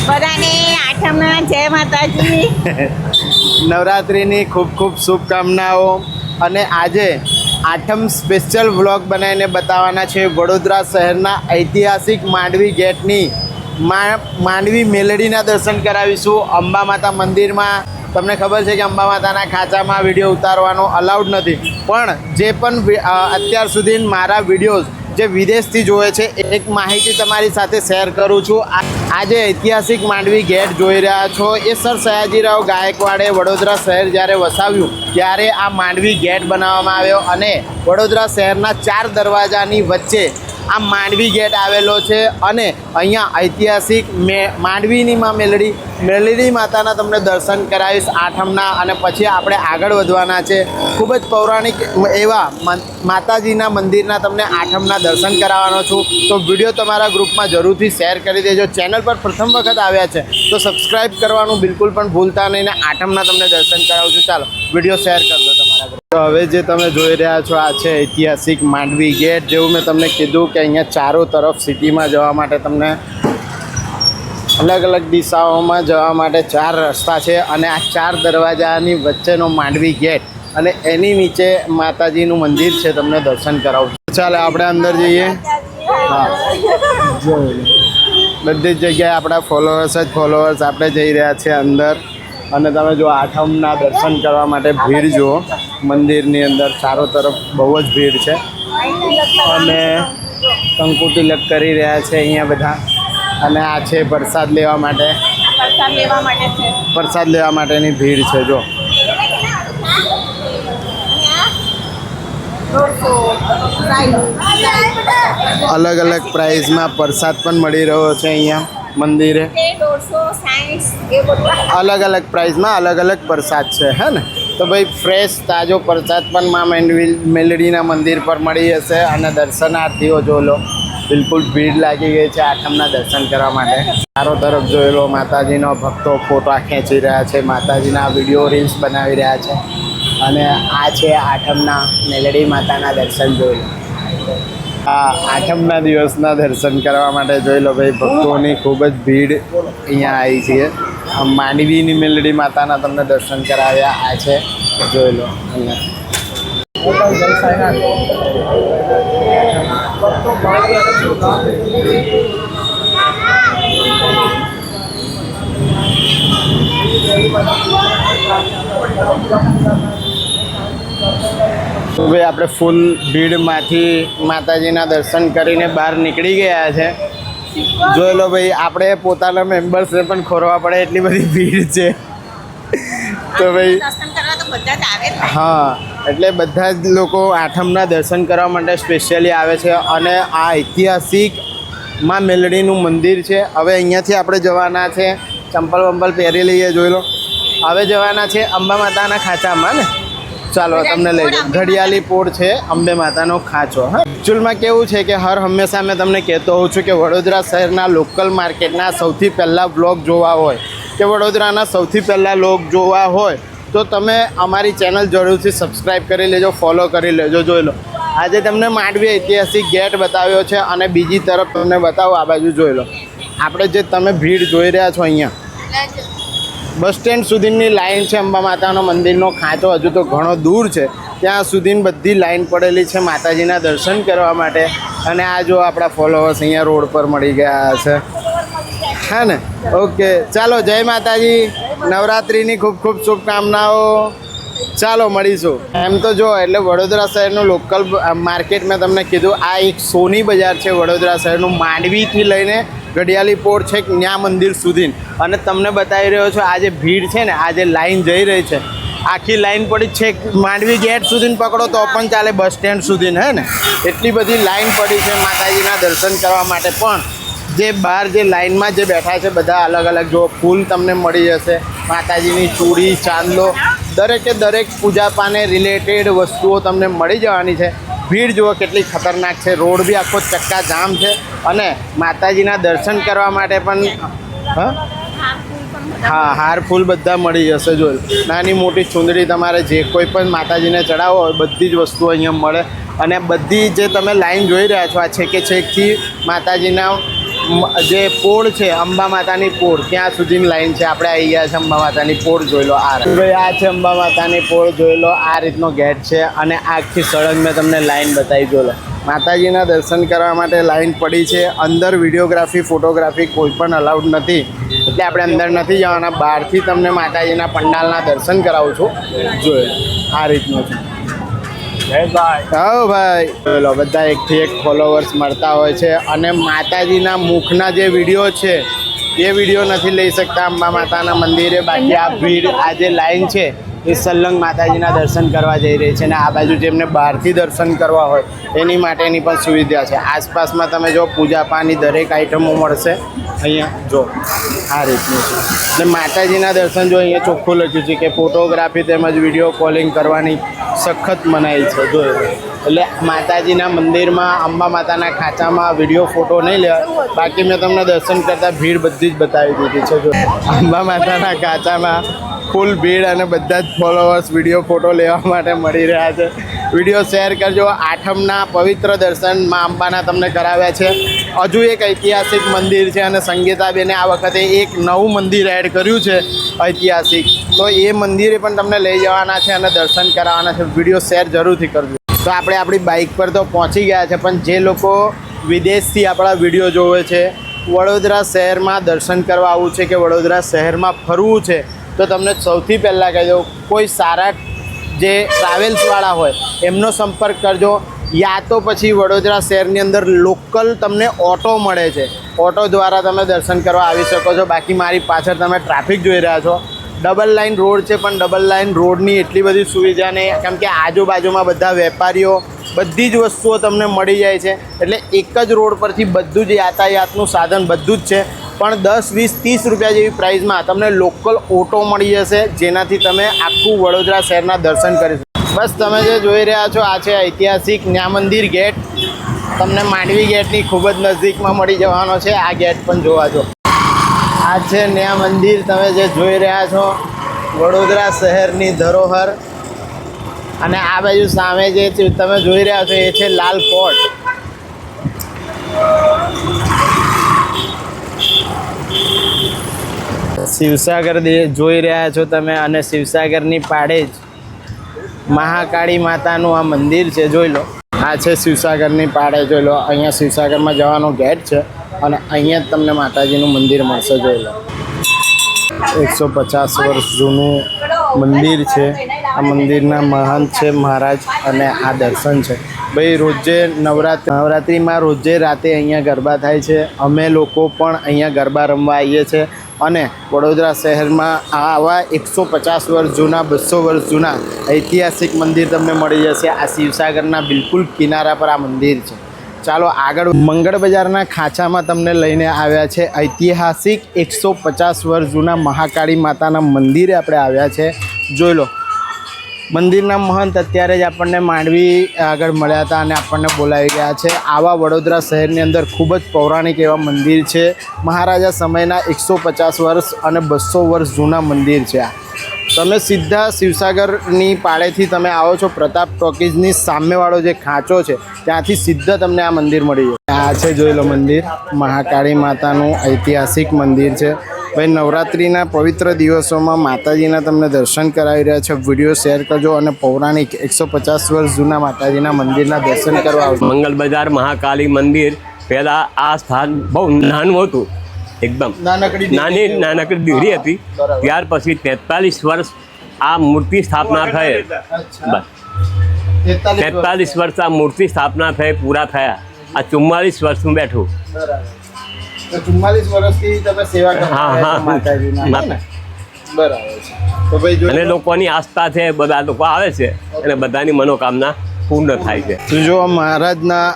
બધાને આઠમના જય માતાજી. નવરાત્રિની ખૂબ ખૂબ શુભકામનાઓ. અને આજે આઠમ સ્પેશિયલ વ્લોગ બનાવીને બતાવવાના છે વડોદરા શહેરના ઐતિહાસિક માંડવી ગેટની માંડવી મેલડીના દર્શન કરાવીશું. અંબા માતા મંદિરમાં તમને ખબર છે કે અંબા માતાના ખાંચામાં વિડીયો ઉતારવાનો અલાઉડ નથી, પણ જે પણ અત્યાર સુધી મારા વિડીયોઝ જે વિદેશથી જોવે છે એક માહિતી તમારી સાથે શેર કરું છું. આજે ઐતિહાસિક માંડવી ગેટ જોઈ રહ્યા છો એ સર સયાજીરાવ ગાયકવાડે વડોદરા શહેર જ્યારે વસાવ્યું ત્યારે આ માંડવી ગેટ બનાવવામાં આવ્યો અને વડોદરા શહેરના 4 દરવાજાની વચ્ચે આ માંડવી ગેટ આવેલો છે. અને અહીંયા ઐતિહાસિક માંડવીની માં મેલડી માતાના તમને દર્શન કરાવીશ આઠમના, અને પછી આપણે આગળ વધવાના છે. ખૂબ જ પૌરાણિક એવા માતાજીના મંદિરના તમને આઠમના દર્શન કરાવવાનો છું. તો વિડીયો તમારા ગ્રુપમાં જરૂરથી શેર કરી દેજો. ચેનલ પર પ્રથમ વખત આવ્યા છે તો સબસ્ક્રાઈબ કરવાનું બિલકુલ પણ ભૂલતા નહીં. ને આઠમના તમને દર્શન કરાવું છું. ચાલો વિડીયો શેર કરી દો તમારા ગ્રુપ. તો હવે જે તમે જોઈ રહ્યા છો આ છે ઐતિહાસિક માંડવી ગેટ. જેવું મેં તમને કીધું કે અહીંયા ચારો તરફ સિટીમાં જવા માટે તમને અલગ અલગ દિશાઓમાં જવા માટે 4 રસ્તા છે અને આ 4 દરવાજાની વચ્ચેનો માંડવી ગેટ અને એની નીચે માતાજીનું મંદિર છે. તમને દર્શન કરાવું છું. ચાલો આપણે અંદર જઈએ. હા, બધી જ જગ્યાએ આપણા ફોલોઅર્સ આપણે જઈ રહ્યા છીએ અંદર. અને તમે જો આઠમના દર્શન કરવા માટે ભીડ જુઓ મંદિરની અંદર. ચારો તરફ બહુ જ ભીડ છે અને કંકુ તિલક કરી રહ્યા છે અહીંયા બધા. અને આ છે પ્રસાદ લેવા માટે. પ્રસાદ લેવા માટેની ભીડ છે. જો અલગ અલગ પ્રાઇઝમાં પ્રસાદ પણ મળી રહ્યો છે અહીંયા મંદિરે. અલગ અલગ પ્રાઇઝમાં અલગ અલગ પ્રસાદ છે, હે ને? તો ભાઈ ફ્રેશ તાજો પ્રસાદ પણ માં મેલડીના મંદિર પર મળી જશે. અને દર્શનાર્થીઓ જો લો બિલકુલ ભીડ લાગી ગઈ છે આઠમના દર્શન કરવા માટે. ચારો તરફ જોઈ લો માતાજીનો ભક્તો ફોટા ખેંચી રહ્યા છે, માતાજીના વિડીયો રીલ્સ બનાવી રહ્યા છે. અને આ છે આઠમના મેલડી માતાના દર્શન જોઈ લો. આ આઠમના દિવસના દર્શન કરવા માટે જોઈ લો ભાઈ ભક્તોની ખૂબ જ ભીડ અહીંયા આવી છે. માંડવીની મેલડી માતાના તમને દર્શન કરાવ્યા. આ છે જોઈ લો અહીંયા. હવે આપણે ફૂલ ભીડમાંથી માતાજીના દર્શન કરીને બહાર નીકળી ગયા છે. જોઈ લો ભાઈ આપણે પોતાના મેમ્બર્સને પણ ખોરવા પડે એટલી બધી ભીડ છે. તો ભાઈ હા, એટલે બધા જ લોકો આઠમના દર્શન કરવા માટે સ્પેશિયલી આવે છે. અને આ ઐતિહાસિક માં મેલડીનું મંદિર છે. હવે અહીંયાથી આપણે જવાના છે, ચંપલ વંપલ પહેરી લઈએ. જોઈ લો હવે જવાના છે અંબા માતાના ખાંચામાં ને. ચાલો તમને લઈ જાઓ. ઘડિયાળી પોળ છે અંબે માતાનો ખાંચો. હા, એકચ્યુઅલમાં કેવું છે કે હર હંમેશા મેં તમને કહેતો હોઉં છું કે વડોદરા શહેરના લોકલ માર્કેટના સૌથી પહેલાં બ્લોગ જોવા હોય કે વડોદરાના સૌથી પહેલાં લોક જોવા હોય તો તમે અમારી ચેનલ જરૂરથી સબસ્ક્રાઈબ કરી લેજો, ફોલો કરી લેજો. જોઈ લો આજે તમને માંડવી ઐતિહાસિક ગેટ બતાવ્યો છે. અને બીજી તરફ તમને બતાવો આ બાજુ જોઈ લો આપણે જે તમે ભીડ જોઈ રહ્યા છો અહીંયા બસ સ્ટેન્ડ સુધીની લાઈન છે. અંબા માતાનો મંદિરનો ખાંચો હજુ તો ઘણો દૂર છે, ત્યાં સુધીની બધી લાઈન પડેલી છે માતાજીના દર્શન કરવા માટે. અને આ જો આપણા ફોલોઅર્સ અહીંયા રોડ પર મળી ગયા છે, હા ને? ઓકે, ચાલો જય માતાજી. નવરાત્રિની ખૂબ ખૂબ શુભકામનાઓ. ચાલો મળીશું. એમ તો જો એટલે વડોદરા શહેરનું લોકલ માર્કેટ મેં તમને કીધું આ એક સોની બજાર છે વડોદરા શહેરનું. માંડવીથી લઈને ઘડિયાળી પોળ છે ત્યાં મંદિર સુધી. અને તમને બતાવી રહ્યો છો આ જે ભીડ છે ને, આ જે લાઈન જઈ રહી છે આખી લાઈન પડી છે માંડવી ગેટ સુધી પકડો તો પણ ચાલે, બસ સ્ટેન્ડ સુધી, હે ને? એટલી બધી લાઈન પડી છે માતાજીના દર્શન કરવા માટે. પણ જે બહાર જે લાઈનમાં જે બેઠા છે બધા અલગ અલગ જો ફૂલ તમને મળી જશે, માતાજીની ચૂડી, ચાંદલો, દરેકે દરેક પૂજાપાને રિલેટેડ વસ્તુઓ તમને મળી જવાની છે. ભીડ જુઓ કેટલી ખતરનાક છે. રોડ બી આખો ચક્કા જામ છે. અને માતાજીના દર્શન કરવા માટે પણ હા હાર ફૂલ બધા મળી જશે. જો નાની મોટી ચૂંદડી તમારે જે કોઈ પણ માતાજીને ચડાવો હોય બધી જ વસ્તુઓ અહીંયા મળે. અને બધી જે તમે લાઈન જોઈ રહ્યા છો આ છેકે છેકથી માતાજીના જે પોળ છે અંબા માતાની પોળ ત્યાં સુધીની લાઈન છે. આપણે આવી ગયા છે અંબા માતાની પોળ જોઈ લો. ભાઈ આ છે અંબા માતાની પોળ જોઈ લો. આ રીતનો ગેટ છે અને આખી સળંગ મેં તમને લાઈન બતાવી જોઈ લો. માતાજીના દર્શન કરવા માટે લાઈન પડી છે. અંદર વિડીયોગ્રાફી ફોટોગ્રાફી કોઈ પણ અલાઉડ નથી એટલે આપણે અંદર નથી જવાના. બહારથી તમને માતાજીના પંડાલના દર્શન કરાવું છું. જોઈ આ રીતનું છે. હા ભાઈ બોલો બધા એકથી એક ફોલોવર્સ મળતા હોય છે અને માતાજીના મુખના જે વિડીયો છે એ વિડીયો નથી લઈ શકતા અંબા માતાના મંદિરે. બાકી આ ભીડ આ જે લાઈન છે એ સલંગ માતાજીના દર્શન કરવા જઈ રહી છે અને આ બાજુ જેમને બહારથી દર્શન કરવા હોય એની માટેની પણ સુવિધા છે. આસપાસમાં તમે જો પૂજાપાની દરેક આઈટમો મળશે અહીંયા. જો આ રીતનું છે અને માતાજીના દર્શન જો અહીંયા ચોખ્ખું લખ્યું છે કે ફોટોગ્રાફી તેમજ વિડીયો કોલિંગ કરવાની સખત મનાઈ છે. જો એટલે માતાજીના મંદિરમાં અંબા માતાના ખાંચામાં વિડીયો ફોટો નહીં લેવા. બાકી મેં તમને દર્શન કરતાં ભીડ બધી જ બતાવી દીધી છે. જો અંબા માતાના ખાંચામાં ફૂલ ભીડ અને બધા જ ફોલોવર્સ વિડીયો ફોટો લેવા માટે મળી રહ્યા છે. વિડીયો શેર કરજો. આઠમના પવિત્ર દર્શન માં અંબાના તમને કરાવ્યા છે. હજુ એક ઐતિહાસિક મંદિર છે અને સંગીતાબેને આ વખતે એક નવું મંદિર એડ કર્યું છે ઐતિહાસિક. તો એ મંદિરે પણ તમને લઈ જવાના છે અને દર્શન કરાવવાના છે. વિડીયો શેર જરૂરથી કરજો. તો આપણે આપણી બાઇક પર તો પહોંચી ગયા છે પણ જે લોકો વિદેશથી આપણા વિડીયો જોવે છે, વડોદરા શહેરમાં દર્શન કરવા આવવું છે કે વડોદરા શહેરમાં ફરવું છે તો તમને સૌથી પહેલાં કહી દઉં કોઈ સારા જે ટ્રાવેલ્સવાળા હોય એમનો સંપર્ક કરજો. યા તો પછી વડોદરા શહેરની અંદર લોકલ તમને ઓટો મળે છે. ઓટો દ્વારા તમે દર્શન કરવા આવી શકો છો. બાકી મારી પાછળ તમે ટ્રાફિક જોઈ રહ્યા છો. ડબલ લાઇન રોડ છે પણ ડબલ લાઇન રોડની એટલી બધી સુવિધા નહીં કેમ કે આજુબાજુમાં બધા વેપારીઓ બધી જ વસ્તુઓ તમને મળી જાય છે. એટલે એક જ રોડ પરથી બધું જ યાતાયાતનું સાધન બધું જ છે. પણ 10, 20, 30 રૂપિયા જેવી પ્રાઇસમાં તમને લોકલ ઓટો મળી જશે જેનાથી તમે આખું વડોદરા શહેરના દર્શન કરી શકો. બસ તમે જે જોઈ રહ્યા છો આ છે ઐતિહાસિક ન્યા મંદિર ગેટ. તમને માંડવી ગેટની ખૂબ જ નજીકમાં મળી જવાનો છે. આ ગેટ પણ જોવા જો. આ છે ન્યા મંદિર તમે જે જોઈ રહ્યા છો વડોદરા શહેરની ધરોહર. અને આ બાજુ સામે જે તમે જોઈ રહ્યા છો એ છે લાલ કોટ. શિવસાગર જોઈ રહ્યા છો તમે અને શિવસાગરની પાડે જ મહાકાળી માતાનું આ મંદિર છે. જોઈ લો આ છે શિવસાગરની પાડે. જોઈ લો અહીંયા શિવસાગરમાં જવાનો ગેટ છે અને અહીંયા જ તમને માતાજીનું મંદિર મળશે. જોઈ લો 150 વર્ષ જૂનું મંદિર છે. આ મંદિરના મહંત છે મહારાજ અને આ દર્શન છે. ભાઈ રોજે નવરાત્રિમાં રોજે રાતે અહીંયા ગરબા થાય છે. અમે લોકો પણ અહીંયા ગરબા રમવા આવીએ છીએ અને વડોદરા શહેરમાં આવા 150 વર્ષ જૂના 200 વર્ષ જૂના ઐતિહાસિક મંદિર તમને મળી જશે. આ શિવસાગરના બિલકુલ કિનારા પર આ મંદિર છે. ચાલો આગળ મંગળ બજારના ખાંચામાં તમને લઈને આવ્યા છે. ઐતિહાસિક 150 વર્ષ જૂના મહાકાળી માતાના મંદિરે આપણે આવ્યા છે. જોઈ લો મંદિરના મહંત અત્યારે જ આપણને માંડવી આગળ મળ્યા હતા અને આપણને બોલાવી ગયા છે. આવા વડોદરા શહેરની અંદર ખૂબ જ પૌરાણિક એવા મંદિર છે. મહારાજા સમયના 150 વર્ષ અને 200 વર્ષ જૂના મંદિર છે. આ તમે સીધા શિવસાગરની પાળેથી તમે આવો છો પ્રતાપ ટોકીઝની સામેવાળો જે ખાંચો છે ત્યાંથી સીધા તમને આ મંદિર મળી જાય. આ છે જોઈ લો મંદિર મહાકાળી માતાનું ઐતિહાસિક મંદિર છે. ભાઈ નવરાત્રિના પવિત્ર દિવસોમાં માતાજીના તમને દર્શન કરાવી રહ્યા છે. વિડીયો શેર કરજો અને પૌરાણિક 150 વર્ષ જૂના માતાજીના મંદિરના દર્શન કરવા આવજો. મંગલ બજાર મહાકાળી મંદિર પહેલાં આ સ્થાન બહુ નાનું હતું. એકદમ નાનકડી દીકરી હતી. ત્યાર પછી 43 વર્ષ આ મૂર્તિ સ્થાપના થઈ. બસ 43 વર્ષ આ મૂર્તિ સ્થાપના થઈ પૂરા થયા. આ 44 વર્ષનું બેઠું. 44 વર્ષથી તમે સેવા કરતા માતાજીના બરાબર છે. તો ભાઈ અને લોકોની આસ્થા છે. બધા લોકો આવે છે અને બધાની મનોકામના પૂર્ણ થાય છે. જો મહારાજના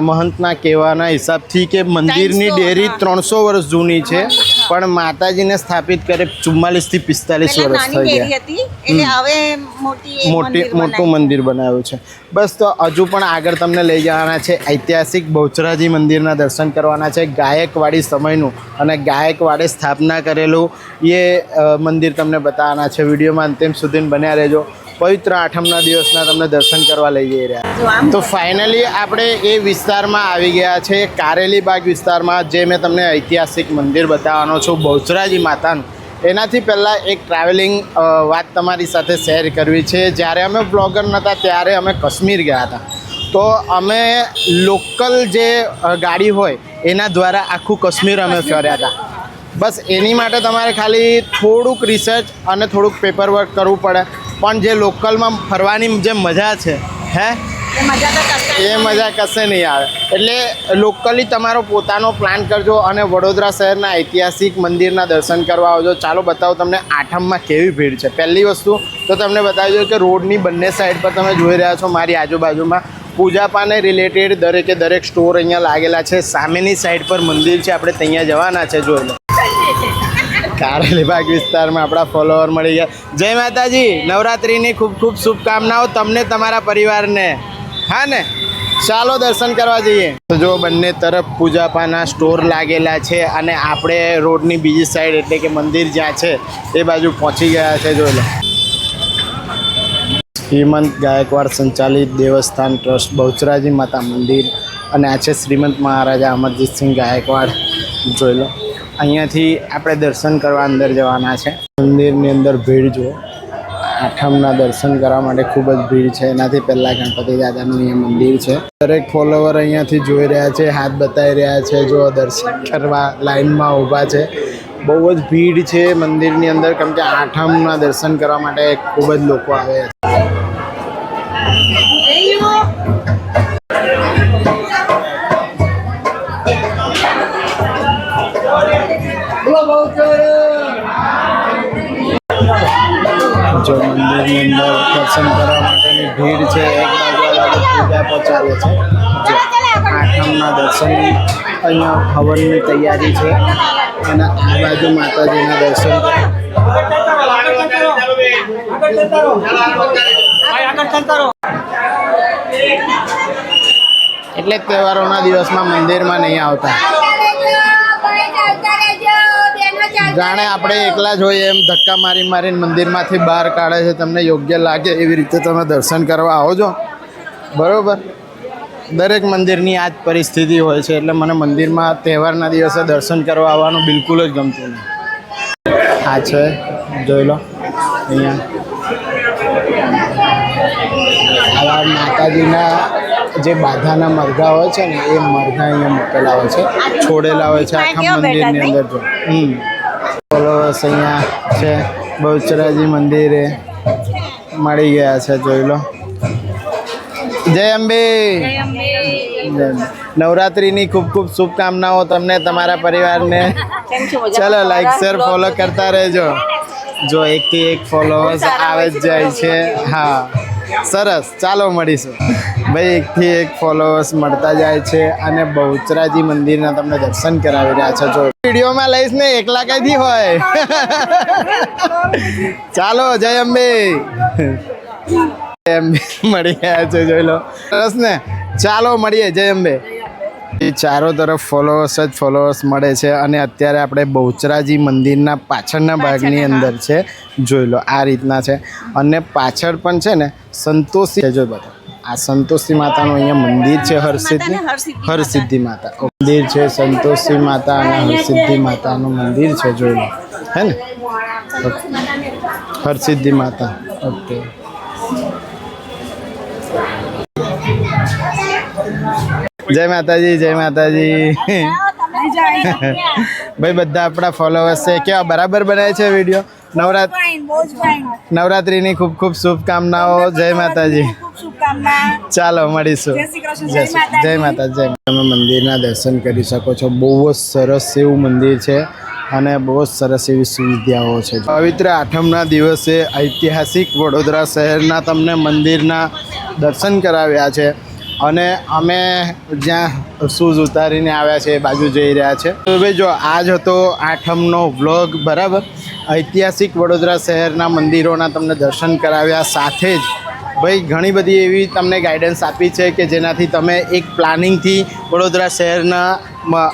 મહંતના કહેવાના હિસાબથી કે મંદિરની ડેરી 300 વર્ષ જૂની છે પણ માતાજીને સ્થાપિત કરે 44 થી 45 વર્ષ થઈ ગયા. મોટું મંદિર બનાવ્યું છે. બસ તો હજુ પણ આગળ તમને લઈ જવાના છે. ઐતિહાસિક બહુચરાજી મંદિરના દર્શન કરવાના છે. ગાયકવાડી સમયનું અને ગાયકવાડે સ્થાપના કરેલું એ મંદિર તમને બતાવવાના છે. વિડીયોમાં અંતિમ સુધી બન્યા રહેજો. પવિત્ર આઠમના દિવસના તમને દર્શન કરવા લઈ જઈ રહ્યા. તો ફાઇનલી આપણે એ વિસ્તારમાં આવી ગયા છે, કારેલી બાગ વિસ્તારમાં, જે મેં તમને ઐતિહાસિક મંદિર બતાવવાનો છું બહુચરાજી માતાનું. એનાથી પહેલાં એક ટ્રાવેલિંગ વાત તમારી સાથે શેર કરવી છે. જ્યારે અમે બ્લોગર નહોતા ત્યારે અમે કાશ્મીર ગયા હતા. તો અમે લોકલ જે ગાડી હોય એના દ્વારા આખું કાશ્મીર અમે ફર્યા હતા. બસ એની માટે તમારે ખાલી થોડુંક રિસર્ચ અને થોડુંક પેપર વર્ક કરવું પડે, પણ જે લોકલમાં ફરવાની જે મજા છે એ મજા કશે નહીં આવે. એટલે લોકલી તમારો પોતાનો પ્લાન કરજો અને વડોદરા શહેરના ઐતિહાસિક મંદિરના દર્શન કરવા આવજો. ચાલો બતાવો તમને આઠમમાં કેવી ભીડ છે. પહેલી વસ્તુ તો તમને બતાવી દઉં કે રોડની બંને સાઈડ પર તમે જોઈ રહ્યા છો મારી આજુબાજુમાં પૂજાપાને રિલેટેડ દરેકે દરેક સ્ટોર અહીંયા લાગેલા છે. સામેની સાઈડ પર મંદિર છે, આપણે ત્યાં જવાના છે. જોઈ લો કારેલી બાગ વિસ્તારમાં આપણા ફોલોવર મળી ગયા. જય માતાજી, નવરાત્રિની ખૂબ ખૂબ શુભકામનાઓ તમને તમારા પરિવારને. હા ને, ચાલો દર્શન કરવા જઈએ. તો જો બંને તરફ પૂજાપાના સ્ટોર લાગેલા છે અને આપણે રોડની બીજી સાઈડ એટલે કે મંદિર જ્યાં છે એ બાજુ પહોંચી ગયા છે. જોઈ લો શ્રીમંત ગાયકવાડ સંચાલિત દેવસ્થાન ટ્રસ્ટ બહુચરાજી માતા મંદિર, અને આ છે શ્રીમંત મહારાજા અમરજીતસિંહ ગાયકવાડ. જોઈ લો અહીંયાથી આપણે દર્શન કરવા અંદર જવાના છે. મંદિરની અંદર ભીડ જુઓ, આઠમના દર્શન કરવા માટે ખૂબ જ ભીડ છે. એનાથી પહેલાં ગણપતિ દાદાનું અહીંયા મંદિર છે. દરેક ફોલોવર અહીંયાથી જોઈ રહ્યા છે, હાથ બતાવી રહ્યા છે. જો દર્શન કરવા લાઈનમાં ઊભા છે. બહુ જ ભીડ છે મંદિરની અંદર, કેમ કે આઠમના દર્શન કરવા માટે ખૂબ જ લોકો આવે છે. જો મંદિરની અંદર દર્શન કરવા માટેની ભીડ છે. એક બાજુ પૂજા પહોંચાડે છે. જો આઠમના દર્શન અહીંયા હવનની તૈયારી છે અને આ બાજુ માતાજીના દર્શન એટલે તહેવારોના દિવસમાં મંદિરમાં નહીં આવતા. જાણે આપણે એકલા જ હોઈએ એમ ધક્કા મારી મારીને મંદિરમાંથી બહાર કાઢે છે. તમને યોગ્ય લાગે એવી રીતે તમે દર્શન કરવા આવો છો, બરાબર. દરેક મંદિરની આ જ પરિસ્થિતિ હોય છે. એટલે મને મંદિરમાં તહેવારના દિવસે દર્શન કરવા આવવાનું બિલકુલ જ ગમતું નહીં. આ છે, જોઈ લો અહીંયા આવા માતાજીના જે બાધાના મરઘા હોય છે ને એ મરઘા અહીંયા મૂકેલા હોય છે, છોડેલા હોય છે આખા મંદિરની અંદર. જો ફોલોવર્સ અહીંયા છે બહુચરાજી મંદિરે મળી ગયા છે. જોઈ લો. જય અંબે. નવરાત્રિની ખૂબ ખૂબ શુભકામનાઓ તમને તમારા પરિવારને. ચલો લાઈક શેર ફોલો કરતા રહેજો. જો એકથી એક ફોલોવર્સ આવે જ જાય છે. હા સરસ, ચાલો મળીશું ભાઈ. એકથી એક ફોલોવર્સ મળતા જાય છે અને બહુચરાજી મંદિરના તમને દર્શન કરાવી રહ્યા છે. જો વિડીયોમાં લઈશ ને, એકલા કઈથી હોય. ચાલો, જય અંબે. જય અંબે મળી ગયા છે. જોઈ લો સરસ ને. ચાલો મળીએ. જય અંબે. ચારો તરફ ફોલોવર્સ જ ફોલોવર્સ મળે છે અને અત્યારે આપણે બહુચરાજી મંદિરના પાછળના ભાગની અંદર છે. જોઈ લો આ રીતના છે અને પાછળ પણ છે ને સંતોષી છે. જો બધા આ સંતોષી માતાનું અહીંયા મંદિર છે. હરસિદ્ધિ માતા મંદિર છે. સંતોષી માતા અને હરસિદ્ધિ માતાનું મંદિર છે. જોઈ લો, હે ને, હરસિદ્ધિ માતા. ઓકે. જય માતાજી, જય માતાજી. ભાઈ બધા આપણા ફોલોવર્સ છે. કેવા બરાબર બનાવે છે વિડીયો? નવરાત્રિની ખૂબ ખૂબ શુભકામનાઓ. જય માતાજી. ચાલો મળીશું. જય માતાજી. તમે મંદિરના દર્શન કરી શકો છો. બહુ જ સરસ એવું મંદિર છે અને બહુ જ સરસ એવી સુવિધાઓ છે. પવિત્ર આઠમના દિવસે ઐતિહાસિક વડોદરા શહેરના તમને મંદિરના દર્શન કરાવ્યા છે અને અમે જ્યાં શૂઝ ઉતારીને આવ્યા છે એ બાજુ જઈ રહ્યા છે. તો ભાઈ જો આજ હતો આઠમનો વ્લોગ, બરાબર. ઐતિહાસિક વડોદરા શહેરના મંદિરોના તમને દર્શન કરાવ્યા, સાથે જ ભાઈ ઘણી બધી એવી તમને ગાઈડન્સ આપી છે કે જેનાથી તમે એક પ્લાનિંગથી વડોદરા શહેરના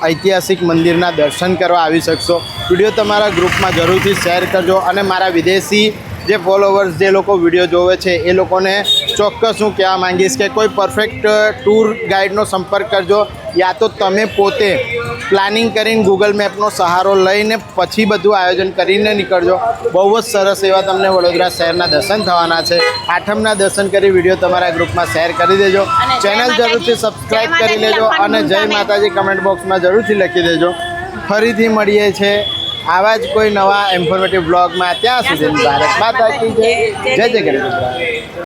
ઐતિહાસિક મંદિરના દર્શન કરવા આવી શકશો. વિડીયો તમારા ગ્રુપમાં જરૂરથી શેર કરજો અને મારા વિદેશી જે ફોલોવર્સ જે લોકો વિડીયો જોવે છે એ લોકોને ચોક્કસ હું કહેવા માંગીશ કે કોઈ પરફેક્ટ ટૂર ગાઈડનો સંપર્ક કરજો, યા તો તમે પોતે પ્લાનિંગ કરીને ગૂગલ મેપનો સહારો લઈને પછી બધું આયોજન કરીને નીકળજો. બહુ જ સરસ એવા તમને વડોદરા શહેરના દર્શન થવાના છે. આઠમના દર્શન કરી વિડીયો તમારા ગ્રુપમાં શેર કરી દેજો. અને જય ચેનલ માતાજી જરૂરથી સબસ્ક્રાઈબ કરી લેજો લખવાનું અને જય ભૂલતા નહીં. માતાજી કમેન્ટ બોક્સમાં જરૂરથી લખી દેજો. ફરીથી મળીએ છે આવા જ કોઈ નવા ઇન્ફોર્મેટિવ બ્લોગમાં. ત્યાં સુધી ભારત માતા કી જય. જય જય ગણેશ.